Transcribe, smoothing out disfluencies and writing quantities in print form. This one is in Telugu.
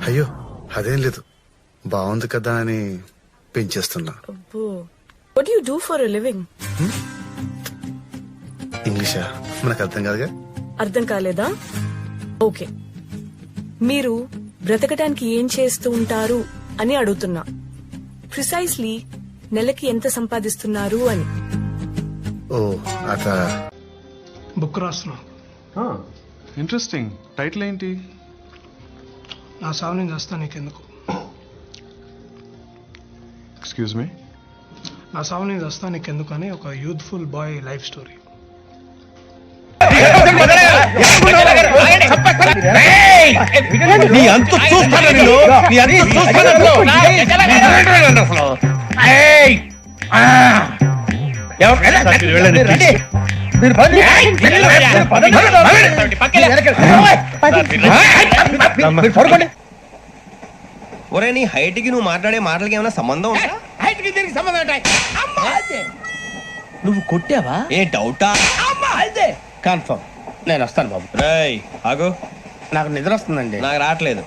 అయ్యో అదేం లేదు, బాగుంది కదా అని పెంచేస్తున్నా. అబ్బో, what you do for a living? ఇంగ్లీషా? మనకు అర్థం కాదుగా. అర్థం కాలేదా? ఓకే, మీరు బ్రతకడానికి ఏం చేస్తూ ఉంటారు అని అడుగుతున్నా. ప్రిసైజ్లీ నెలకి ఎంత సంపాదిస్తున్నారు అని. ఓ అత బుక్ రాస్తున్నా. ఇంట్రెస్టింగ్. టైటిల్ ఏంటి? నా సాగు నేను చేస్తా నీకెందుకు. Excuse me. నా సాగు నేను చేస్తా నీకెందుకు అని ఒక యూత్ఫుల్ బాయ్ లైఫ్ స్టోరీ. ఒరే నీ హైట్ కి నువ్వు మాట్లాడే మాటలకి ఏమైనా సంబంధం ఉందా? హైట్ కి దీనికి సంబంధం ఉంటాయి. నువ్వు కొట్టావా? ఏ డౌటా? కన్ఫర్మ్ నేను వస్తాను బాబు. రేయ్ ఆగు, నాకు నిద్ర వస్తుందండి. నాకు రావట్లేదు.